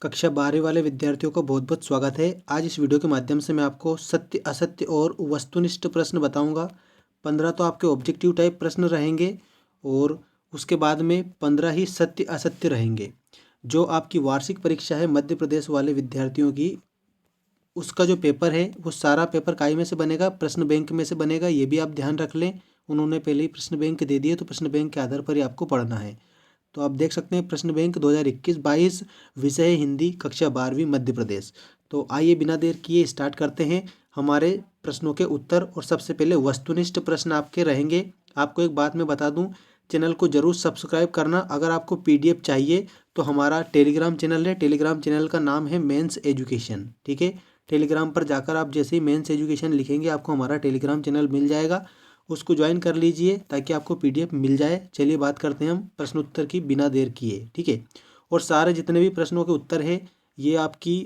कक्षा 12वीं वाले विद्यार्थियों का बहुत बहुत स्वागत है। आज इस वीडियो के माध्यम से मैं आपको सत्य असत्य और वस्तुनिष्ठ प्रश्न बताऊंगा। 15 तो आपके ऑब्जेक्टिव टाइप प्रश्न रहेंगे और उसके बाद में 15 ही सत्य असत्य रहेंगे। जो आपकी वार्षिक परीक्षा है मध्य प्रदेश वाले विद्यार्थियों की, उसका जो पेपर है वो सारा पेपर काय में से बनेगा, प्रश्न बैंक में से बनेगा। ये भी आप ध्यान रख लें। उन्होंने पहले ही प्रश्न बैंक दे दिए, तो प्रश्न बैंक के आधार पर ही आपको पढ़ना है। तो आप देख सकते हैं प्रश्न बैंक 2021-22, विषय है हिंदी, कक्षा 12वीं मध्य प्रदेश। तो आइए बिना देर किए स्टार्ट करते हैं हमारे प्रश्नों के उत्तर। और सबसे पहले वस्तुनिष्ठ प्रश्न आपके रहेंगे। आपको एक बात मैं बता दूं, चैनल को जरूर सब्सक्राइब करना। अगर आपको पीडीएफ चाहिए तो हमारा टेलीग्राम चैनल है, टेलीग्राम चैनल का नाम है मेंस एजुकेशन। ठीक है, टेलीग्राम पर जाकर आप जैसे ही मेंस एजुकेशन लिखेंगे आपको हमारा टेलीग्राम चैनल मिल जाएगा, उसको ज्वाइन कर लीजिए ताकि आपको पीडीएफ मिल जाए। चलिए बात करते हैं हम प्रश्न उत्तर की बिना देर किए। ठीक है, और सारे जितने भी प्रश्नों के उत्तर है ये आपकी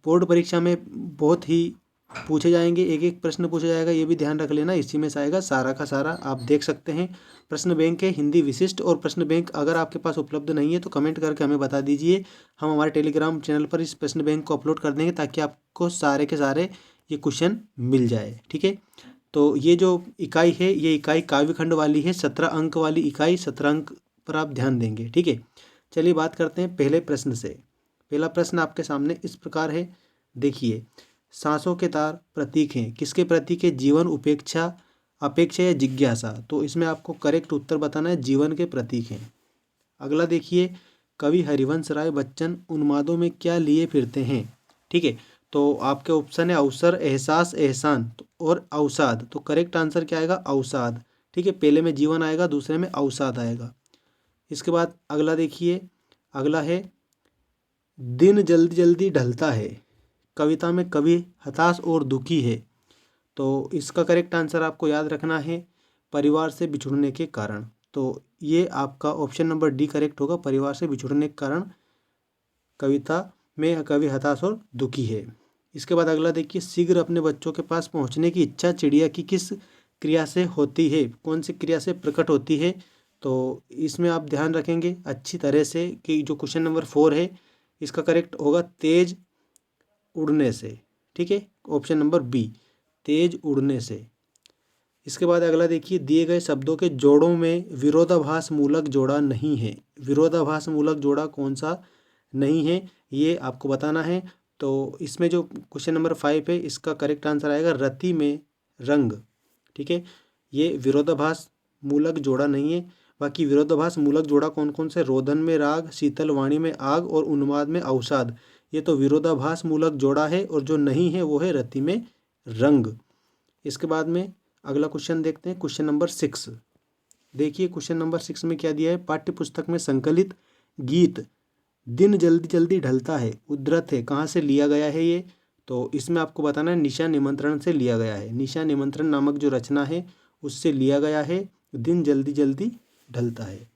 बोर्ड परीक्षा में बहुत ही पूछे जाएंगे। एक एक प्रश्न पूछा जाएगा, ये भी ध्यान रख लेना। इसी में से आएगा सारा का सारा। आप देख सकते हैं प्रश्न बैंक है हिंदी विशिष्ट। और प्रश्न बैंक अगर आपके पास उपलब्ध नहीं है तो कमेंट करके हमें बता दीजिए, हम हमारे टेलीग्राम चैनल पर इस प्रश्न बैंक को अपलोड कर देंगे ताकि आपको सारे के सारे ये क्वेश्चन मिल जाए। ठीक है, तो ये जो इकाई है ये इकाई काव्यखंड वाली है, 17 अंक वाली इकाई, 17 अंक पर आप ध्यान देंगे। ठीक है, चलिए बात करते हैं पहले प्रश्न से। पहला प्रश्न आपके सामने इस प्रकार है, देखिए। सांसों के तार प्रतीक हैं, किसके प्रतीक है? जीवन, उपेक्षा, अपेक्षा या जिज्ञासा। तो इसमें आपको करेक्ट उत्तर बताना है, जीवन के प्रतीक हैं। अगला देखिए, कवि हरिवंश राय बच्चन उन्मादों में क्या लिए फिरते हैं? ठीक है, तो आपके ऑप्शन है अवसर, एहसास, एहसान और अवसाद। तो करेक्ट आंसर क्या आएगा? अवसाद। ठीक है, पहले में जीवन आएगा, दूसरे में अवसाद आएगा। इसके बाद अगला देखिए, अगला है दिन जल्दी जल्दी ढलता है, कविता में कवि हताश और दुखी है। तो इसका करेक्ट आंसर आपको याद रखना है, परिवार से बिछुड़ने के कारण। तो ये आपका ऑप्शन नंबर डी करेक्ट होगा, परिवार से बिछुड़ने के कारण कविता में कवि हताश और दुखी है। इसके बाद अगला देखिए, शीघ्र अपने बच्चों के पास पहुंचने की इच्छा चिड़िया की किस क्रिया से होती है? कौन सी क्रिया से प्रकट होती है? तो इसमें आप ध्यान रखेंगे अच्छी तरह से कि जो क्वेश्चन नंबर 4 है इसका करेक्ट होगा तेज उड़ने से। ठीक है, ऑप्शन नंबर बी, तेज उड़ने से। इसके बाद अगला देखिए, दिए गए शब्दों के जोड़ों में विरोधाभास मूलक जोड़ा नहीं है। विरोधाभास मूलक जोड़ा कौन सा नहीं है ये आपको बताना है। तो इसमें जो क्वेश्चन नंबर 5 है इसका करेक्ट आंसर आएगा रति में रंग। ठीक है, ये विरोधाभास मूलक जोड़ा नहीं है। बाकी विरोधाभास मूलक जोड़ा कौन कौन से? रोदन में राग, शीतल वाणी में आग और उन्माद में अवसाद। ये तो विरोधाभास मूलक जोड़ा है, और जो नहीं है वो है रति में रंग। इसके बाद में अगला क्वेश्चन देखते हैं, क्वेश्चन नंबर 6। देखिए क्वेश्चन नंबर 6 में क्या दिया है? पाठ्य पुस्तक में संकलित गीत दिन जल्दी जल्दी ढलता है उद्धृत है, कहाँ से लिया गया है ये? तो इसमें आपको बताना है निशा निमंत्रण से लिया गया है। निशा निमंत्रण नामक जो रचना है उससे लिया गया है, दिन जल्दी जल्दी ढलता है।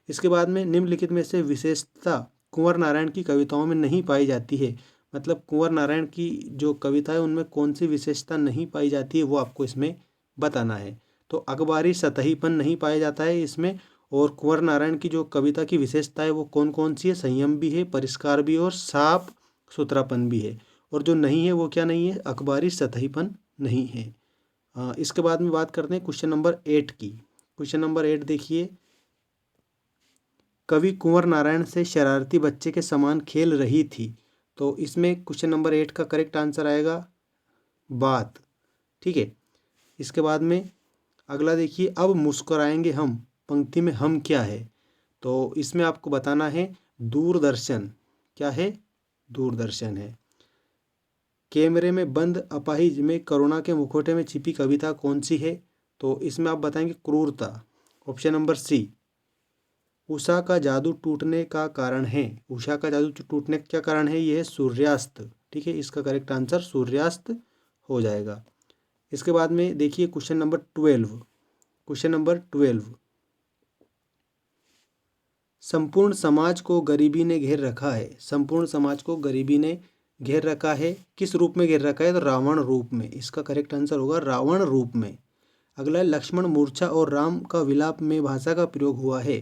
इसके बाद में निम्नलिखित में से विशेषता कुंवर नारायण की कविताओं में नहीं पाई जाती है। मतलब कुंवर नारायण की जो कविता है उनमें कौन सी विशेषता नहीं पाई जाती है वो आपको इसमें बताना है। तो अखबारी सतहीपन नहीं पाया जाता है इसमें। और कुंवर नारायण की जो कविता की विशेषता है वो कौन कौन सी है? संयम भी है, परिष्कार भी और साफ सुथरापन भी है। और जो नहीं है वो क्या नहीं है? अखबारी सतहीपन नहीं है। इसके बाद में बात करते हैं क्वेश्चन नंबर 8 की। क्वेश्चन नंबर 8 देखिए, कवि कुंवर नारायण से शरारती बच्चे के समान खेल रही थी। तो इसमें क्वेश्चन नंबर 8 का करेक्ट आंसर आएगा बात। ठीक है, इसके बाद में अगला देखिए, अब मुस्कुराएंगे हम, पंक्ति में हम क्या है? तो इसमें आपको बताना है दूरदर्शन। क्या है? दूरदर्शन है। कैमरे में बंद अपाहिज में करुणा के मुखौटे में छिपी कविता कौन सी है? तो इसमें आप बताएंगे क्रूरता, ऑप्शन नंबर सी। उषा का जादू टूटने का कारण है, उषा का जादू टूटने का क्या कारण है? ये है सूर्यास्त। ठीक है, इसका करेक्ट आंसर सूर्यास्त हो जाएगा। इसके बाद में देखिए क्वेश्चन नंबर 12। क्वेश्चन नंबर 12, संपूर्ण समाज को गरीबी ने घेर रखा है। संपूर्ण समाज को गरीबी ने घेर रखा है, किस रूप में घेर रखा है? तो रावण रूप में। इसका करेक्ट आंसर होगा रावण रूप में। अगला है लक्ष्मण मूर्छा और राम का विलाप में भाषा का प्रयोग हुआ है।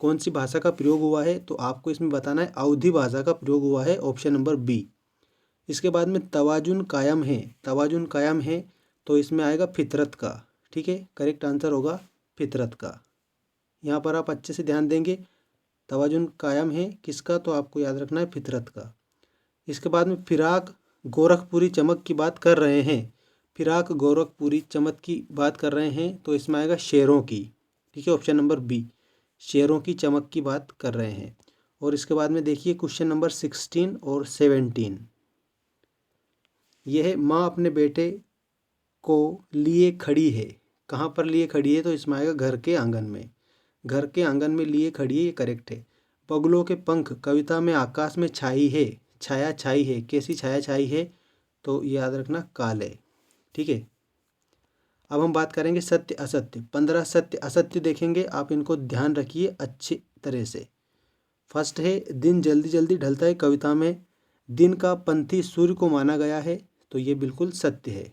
कौन सी भाषा का प्रयोग हुआ है, तो आपको इसमें बताना है अवधी भाषा का प्रयोग हुआ है, ऑप्शन नंबर बी। इसके बाद में तवाजुन कायम है, तवाजुन कायम है तो इसमें आएगा फितरत का। ठीक है, करेक्ट आंसर होगा फितरत का। यहाँ पर आप अच्छे से ध्यान देंगे, तवाजुन कायम है किसका, तो आपको याद रखना है फितरत का। इसके बाद में फिराक गोरखपुरी चमक की बात कर रहे हैं, फिराक गोरखपुरी चमक की बात कर रहे हैं तो इसमें आएगा शेरों की। ठीक है, ऑप्शन नंबर बी, शेरों की चमक की बात कर रहे हैं। और इसके बाद में देखिए क्वेश्चन नंबर 16 और 17, यह है माँ अपने बेटे को लिए खड़ी है, कहाँ पर लिए खड़ी है, तो इसमें आएगा घर के आंगन में, घर के आंगन में लिए खड़ी है, ये करेक्ट है। बगुलों के पंख कविता में आकाश में छाई है, छाया छाई है, कैसी छाया छाई है, तो याद रखना काले। ठीक है, अब हम बात करेंगे सत्य असत्य। 15 सत्य असत्य देखेंगे, आप इनको ध्यान रखिए अच्छी तरह से। फर्स्ट है दिन जल्दी जल्दी ढलता है, कविता में दिन का पंथी सूर्य को माना गया है, तो ये बिल्कुल सत्य है।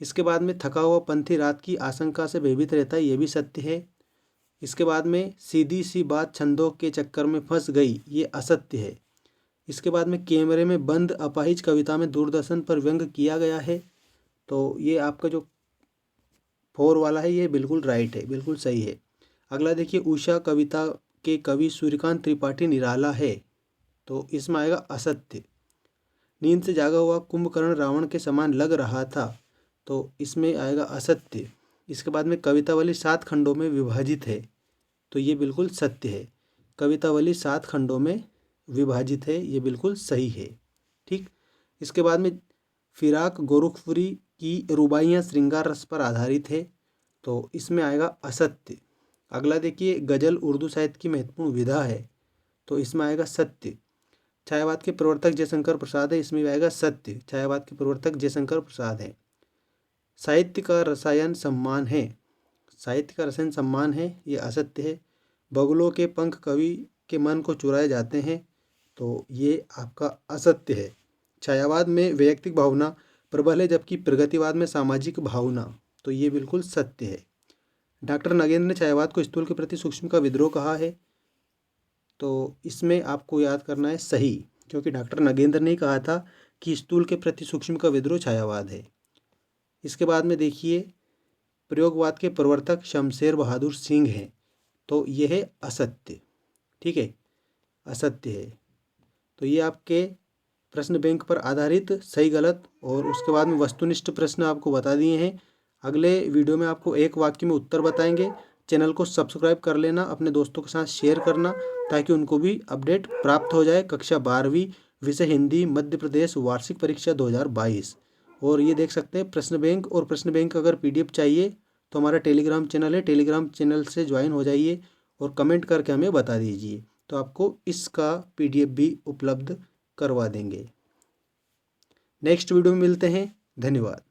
इसके बाद में थका हुआ पंथी रात की आशंका से भयभीत रहता है, ये भी सत्य है। इसके बाद में सीधी सी बात छंदों के चक्कर में फंस गई, ये असत्य है। इसके बाद में कैमरे में बंद अपाहिज कविता में दूरदर्शन पर व्यंग किया गया है, तो ये आपका जो 4 वाला है ये बिल्कुल राइट है, बिल्कुल सही है। अगला देखिए उषा कविता के कवि सूर्यकांत त्रिपाठी निराला है, तो इसमें आएगा असत्य। नींद से जागा हुआ कुंभकर्ण रावण के समान लग रहा था, तो इसमें आएगा असत्य। इसके बाद में कवितावली 7 खंडों में विभाजित है, तो ये बिल्कुल सत्य है। कवितावली 7 खंडों में विभाजित है, ये बिल्कुल सही है। ठीक, इसके बाद में फिराक गोरखपुरी की रुबाइयाँ श्रृंगार रस पर आधारित है, तो इसमें आएगा असत्य। अगला देखिए गज़ल उर्दू साहित्य की महत्वपूर्ण विधा है, तो इसमें आएगा सत्य। छायावाद के प्रवर्तक जयशंकर प्रसाद है, इसमें भी आएगा सत्य, छायावाद के प्रवर्तक जयशंकर प्रसाद है। साहित्य का रसायन सम्मान है, साहित्य का रसायन सम्मान है, ये असत्य है। बगुलों के पंख कवि के मन को चुराए जाते हैं, तो ये आपका असत्य है। छायावाद में वैयक्तिक भावना प्रबल है, जबकि प्रगतिवाद में सामाजिक भावना, तो ये बिल्कुल सत्य है। डॉक्टर नगेंद्र ने छायावाद को स्थूल के प्रति सूक्ष्म का विद्रोह कहा है, तो इसमें आपको याद करना है सही, क्योंकि डॉक्टर नगेंद्र ने कहा था कि स्थूल के प्रति सूक्ष्म का विद्रोह छायावाद है। इसके बाद में देखिए प्रयोगवाद के प्रवर्तक शमशेर बहादुर सिंह हैं, तो यह है असत्य। ठीक है, असत्य है। तो ये आपके प्रश्न बैंक पर आधारित सही गलत और उसके बाद में वस्तुनिष्ठ प्रश्न आपको बता दिए हैं। अगले वीडियो में आपको एक वाक्य में उत्तर बताएंगे। चैनल को सब्सक्राइब कर लेना, अपने दोस्तों के साथ शेयर करना ताकि उनको भी अपडेट प्राप्त हो जाए। कक्षा 12वीं विषय हिंदी मध्य प्रदेश वार्षिक परीक्षा 2022। और ये देख सकते हैं प्रश्न बैंक, और प्रश्न बैंक अगर PDF चाहिए तो हमारा टेलीग्राम चैनल है, टेलीग्राम चैनल से ज्वाइन हो जाइए और कमेंट करके हमें बता दीजिए, तो आपको इसका PDF भी उपलब्ध करवा देंगे। नेक्स्ट वीडियो में मिलते हैं, धन्यवाद।